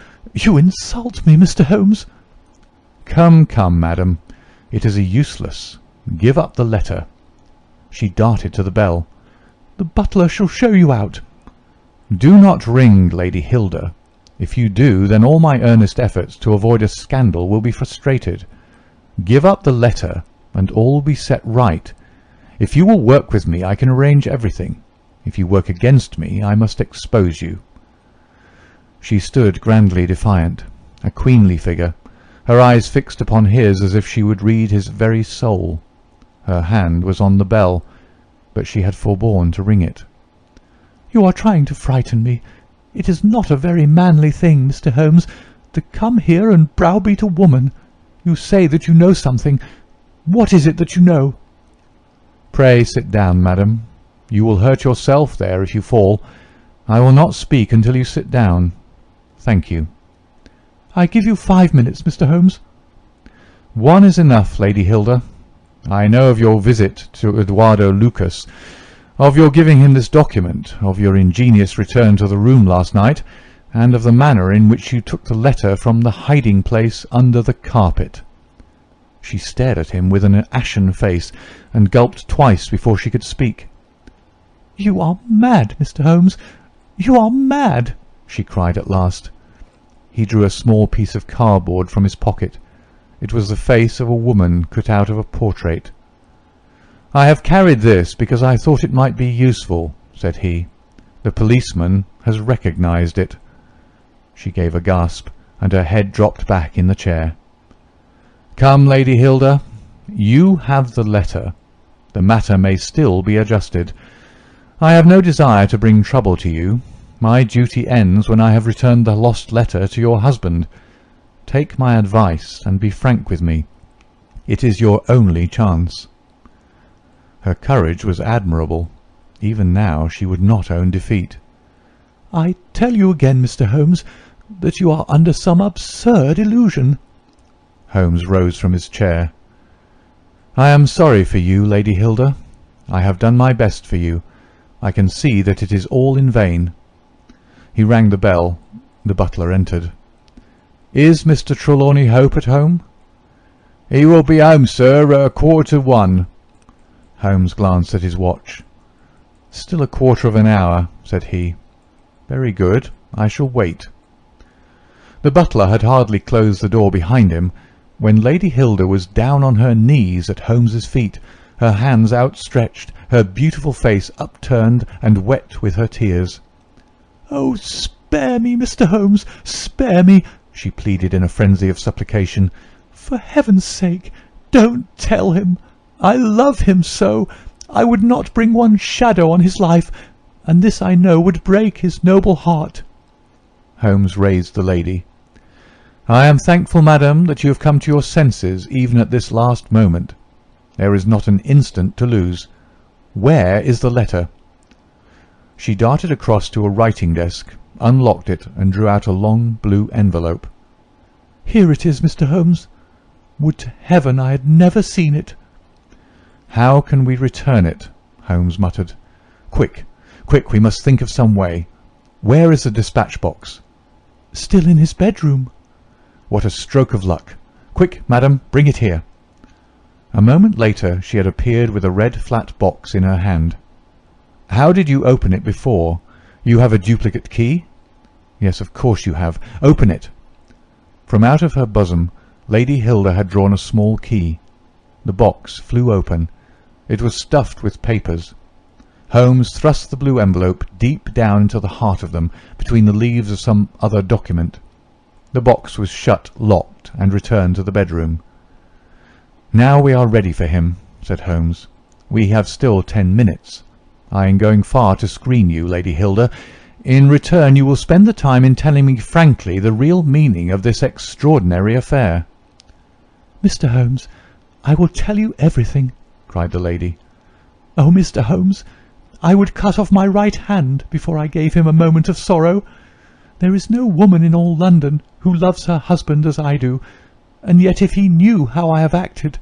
insult me, Mr. Holmes." Come, madam, it is useless. Give up the letter." She darted to the bell. "The butler shall show you out." "Do not ring, Lady Hilda. If you do, then all my earnest efforts to avoid a scandal will be frustrated. Give up the letter, and all will be set right. If you will work with me, I can arrange everything. If you work against me, I must expose you." She stood grandly defiant, a queenly figure, her eyes fixed upon his as if she would read his very soul. Her hand was on the bell, but she had forborne to ring it. "You are trying to frighten me. It is not a very manly thing, Mr. Holmes, to come here and browbeat a woman. You say that you know something. What is it that you know?" "Pray sit down, madam. You will hurt yourself there if you fall. I will not speak until you sit down. Thank you." "I give you 5 minutes, Mr. Holmes." "One is enough, Lady Hilda. I know of your visit to Eduardo Lucas, of your giving him this document, of your ingenious return to the room last night, and of the manner in which you took the letter from the hiding-place under the carpet." She stared at him with an ashen face, and gulped twice before she could speak. "You are mad, Mr. Holmes. You are mad!" she cried at last. He drew a small piece of cardboard from his pocket. It was the face of a woman cut out of a portrait. "I have carried this because I thought it might be useful," said he. "The policeman has recognized it." She gave a gasp, and her head dropped back in the chair. "Come, Lady Hilda, you have the letter. The matter may still be adjusted. I have no desire to bring trouble to you. My duty ends when I have returned the lost letter to your husband. Take my advice and be frank with me. It is your only chance." Her courage was admirable. Even now she would not own defeat. "I tell you again, Mr. Holmes, that you are under some absurd illusion." Holmes rose from his chair. "I am sorry for you, Lady Hilda. I have done my best for you. I can see that it is all in vain." He rang the bell. The butler entered. "Is Mr. Trelawney Hope at home?" "He will be home, sir, at 1:15. Holmes glanced at his watch. "Still a quarter of an hour," said he. "Very good. I shall wait." The butler had hardly closed the door behind him when Lady Hilda was down on her knees at Holmes's feet, her hands outstretched, her beautiful face upturned and wet with her tears. "Oh, spare me, Mr. Holmes, spare me!" she pleaded in a frenzy of supplication. "For heaven's sake, don't tell him. I love him so. I would not bring one shadow on his life, and this I know would break his noble heart." Holmes raised the lady. "I am thankful, madam, that you have come to your senses even at this last moment. There is not an instant to lose. Where is the letter?" She darted across to a writing-desk, unlocked it, and drew out a long blue envelope. "Here it is, Mr. Holmes. Would to heaven I had never seen it." "How can we return it?" Holmes muttered. "Quick, quick, we must think of some way. Where is the dispatch box?" "Still in his bedroom." "What a stroke of luck! Quick, madam, bring it here." A moment later she had appeared with a red flat box in her hand. "How did you open it before? You have a duplicate key?" "Yes, of course you have. Open it." From out of her bosom Lady Hilda had drawn a small key. The box flew open. It was stuffed with papers. Holmes thrust the blue envelope deep down into the heart of them, between the leaves of some other document. The box was shut, locked, and returned to the bedroom. "Now we are ready for him," said Holmes. "We have still 10 minutes. I am going far to screen you, Lady Hilda. In return you will spend the time in telling me frankly the real meaning of this extraordinary affair." "Mr. Holmes, I will tell you everything," cried the lady. "Oh, Mr. Holmes, I would cut off my right hand before I gave him a moment of sorrow. There is no woman in all London who loves her husband as I do, and yet if he knew how I have acted,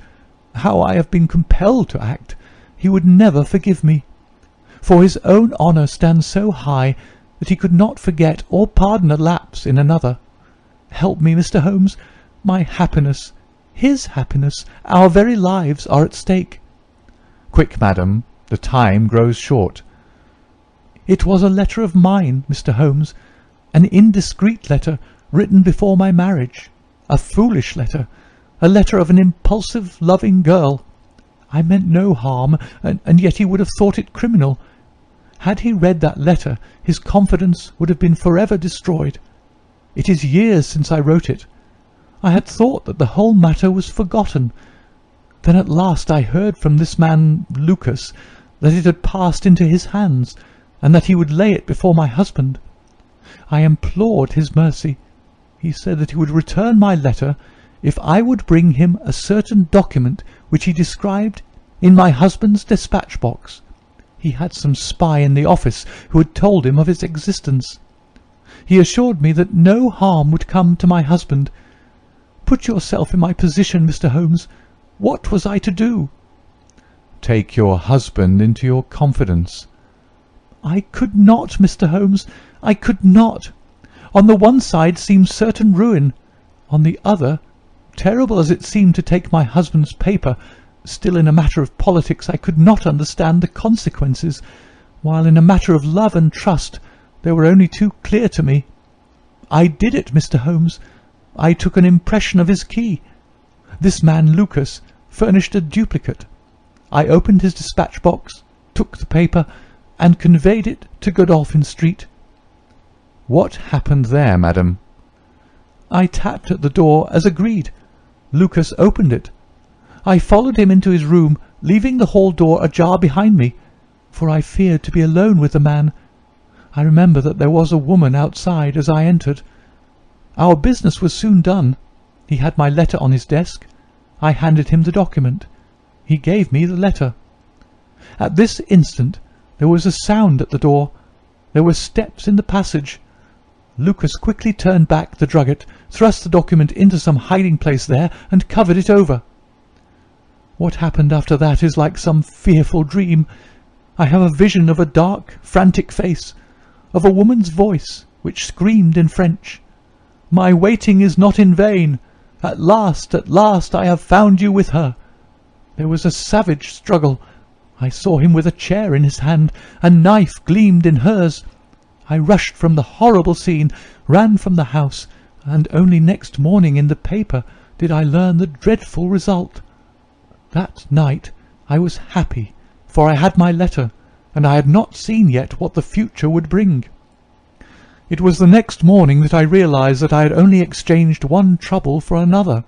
how I have been compelled to act, he would never forgive me. For his own honour stands so high that he could not forget or pardon a lapse in another. Help me, Mr. Holmes. My happiness, his happiness, our very lives are at stake." "Quick, madam, the time grows short." "It was a letter of mine, Mr. Holmes, an indiscreet letter written before my marriage, a foolish letter, a letter of an impulsive, loving girl. I meant no harm, and yet he would have thought it criminal. Had he read that letter, his confidence would have been forever destroyed. It is years since I wrote it. I had thought that the whole matter was forgotten. Then at last I heard from this man Lucas that it had passed into his hands, and that he would lay it before my husband. I implored his mercy. He said that he would return my letter if I would bring him a certain document which he described in my husband's dispatch box. He had some spy in the office who had told him of its existence. He assured me that no harm would come to my husband. Put yourself in my position, Mr. Holmes. What was I to do?" "Take your husband into your confidence." "I could not, Mr. Holmes. I could not. On the one side seemed certain ruin. On the other, terrible as it seemed to take my husband's paper, still in a matter of politics I could not understand the consequences, while in a matter of love and trust they were only too clear to me. I did it, Mr. Holmes. I took an impression of his key. This man Lucas furnished a duplicate. I opened his dispatch box, took the paper, and conveyed it to Godolphin Street." "What happened there, madam?" "I tapped at the door as agreed. Lucas opened it. I followed him into his room, leaving the hall door ajar behind me, for I feared to be alone with the man. I remember that there was a woman outside as I entered. Our business was soon done. He had my letter on his desk. I handed him the document. He gave me the letter. At this instant there was a sound at the door. There were steps in the passage. Lucas quickly turned back the drugget, thrust the document into some hiding place there, and covered it over. What happened after that is like some fearful dream. I have a vision of a dark, frantic face, of a woman's voice, which screamed in French, "My waiting is not in vain. At last, I have found you with her." There was a savage struggle. I saw him with a chair in his hand. A knife gleamed in hers. I rushed from the horrible scene, ran from the house, and only next morning in the paper did I learn the dreadful result. That night I was happy, for I had my letter, and I had not seen yet what the future would bring. It was the next morning that I realized that I had only exchanged one trouble for another.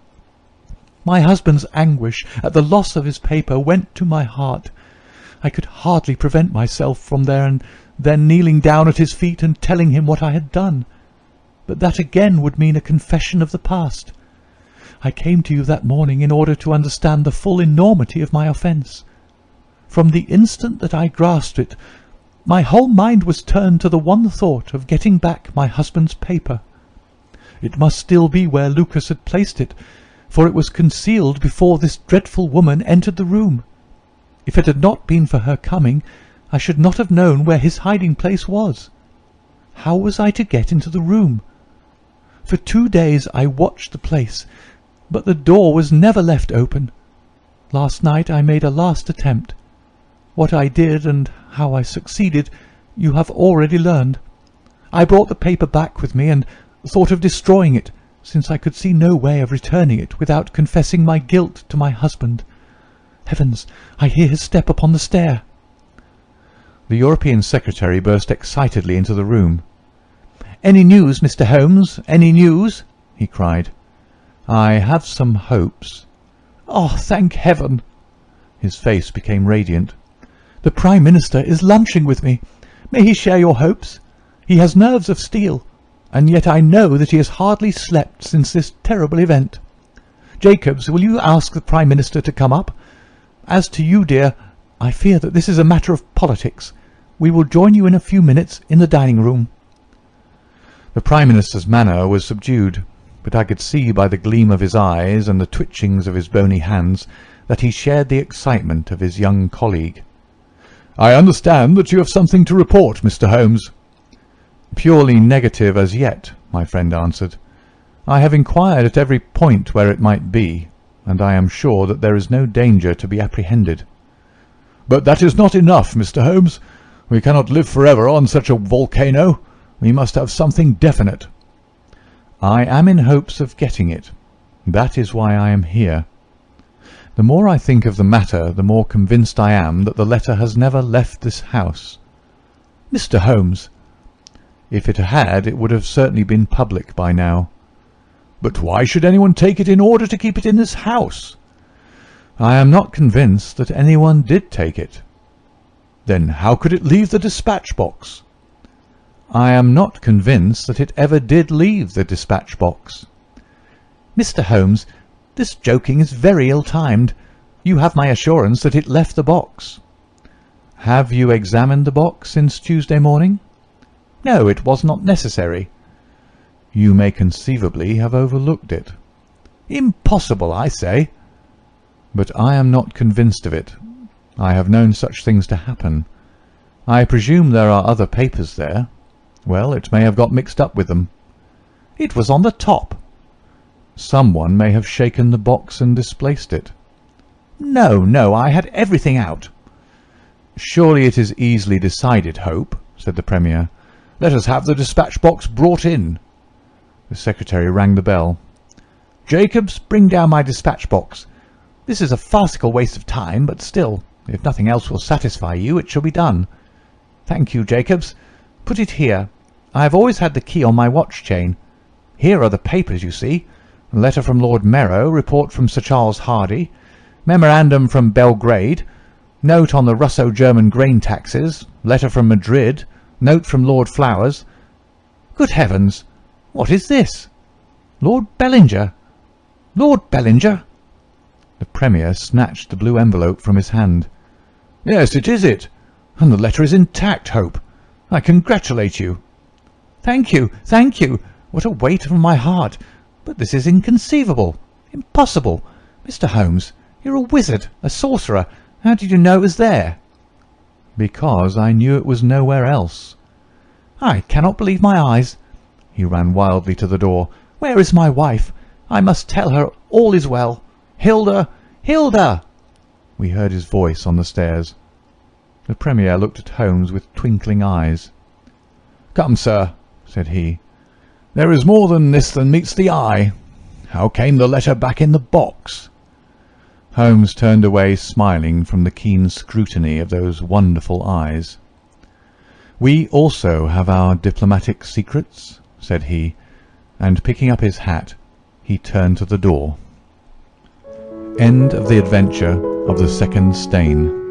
My husband's anguish at the loss of his paper went to my heart. I could hardly prevent myself from then kneeling down at his feet and telling him what I had done. But that again would mean a confession of the past. I came to you that morning in order to understand the full enormity of my offence. From the instant that I grasped it, my whole mind was turned to the one thought of getting back my husband's paper. It must still be where Lucas had placed it, for it was concealed before this dreadful woman entered the room. If it had not been for her coming, I should not have known where his hiding-place was. How was I to get into the room? For 2 days I watched the place, but the door was never left open. Last night I made a last attempt. What I did and how I succeeded you have already learned. I brought the paper back with me and thought of destroying it, since I could see no way of returning it without confessing my guilt to my husband. Heavens, I hear his step upon the stair. The European secretary burst excitedly into the room. "Any news, Mr. Holmes? Any news?" he cried. "I have some hopes." "Oh, thank heaven!" His face became radiant. "The Prime Minister is lunching with me. May he share your hopes? He has nerves of steel, and yet I know that he has hardly slept since this terrible event. Jacobs, will you ask the Prime Minister to come up? As to you, dear, I fear that this is a matter of politics. We will join you in a few minutes in the dining-room." The Prime Minister's manner was subdued, but I could see by the gleam of his eyes and the twitchings of his bony hands that he shared the excitement of his young colleague. "I understand that you have something to report, Mr. Holmes." "Purely negative as yet," my friend answered. "I have inquired at every point where it might be, and I am sure that there is no danger to be apprehended." "But that is not enough, Mr. Holmes. We cannot live forever on such a volcano. We must have something definite." "I am in hopes of getting it. That is why I am here. The more I think of the matter, the more convinced I am that the letter has never left this house." "Mr. Holmes!" "If it had, it would have certainly been public by now." "But why should anyone take it in order to keep it in this house?" "I am not convinced that anyone did take it." "Then how could it leave the dispatch box?" "I am not convinced that it ever did leave the dispatch box." "Mr. Holmes, this joking is very ill-timed. You have my assurance that it left the box." "Have you examined the box since Tuesday morning?" "No, it was not necessary." "You may conceivably have overlooked it." "Impossible, I say." "But I am not convinced of it. I have known such things to happen. I presume there are other papers there. Well, it may have got mixed up with them." "It was on the top." "Someone may have shaken the box and displaced it." No, I had everything out." "Surely it is easily decided, Hope," said the Premier. "Let us have the dispatch box brought in." The secretary rang the bell. "Jacobs, bring down my dispatch box. This is a farcical waste of time, but still, if nothing else will satisfy you, it shall be done. Thank you, Jacobs. Put it here. I have always had the key on my watch-chain. Here are the papers, you see. A letter from Lord Merrow, report from Sir Charles Hardy, memorandum from Belgrade, note on the Russo-German grain taxes, letter from Madrid, note from Lord Flowers. Good heavens! What is this? Lord Bellinger! Lord Bellinger!" The Premier snatched the blue envelope from his hand. "Yes, it is it. And the letter is intact, Hope. I congratulate you." Thank you, thank you. What a weight from my heart. But this is inconceivable. Impossible. Mr. Holmes, you're a wizard, a sorcerer. How did you know it was there? Because I knew it was nowhere else. I cannot believe my eyes. He ran wildly to the door. Where is my wife? I must tell her all is well. Hilda! Hilda! We heard his voice on the stairs. The Premier looked at Holmes with twinkling eyes. Come, sir, said he. There is more than this than meets the eye. How came the letter back in the box? Holmes turned away smiling from the keen scrutiny of those wonderful eyes. We also have our diplomatic secrets, said he, and picking up his hat, he turned to the door. End of the adventure of the second stain.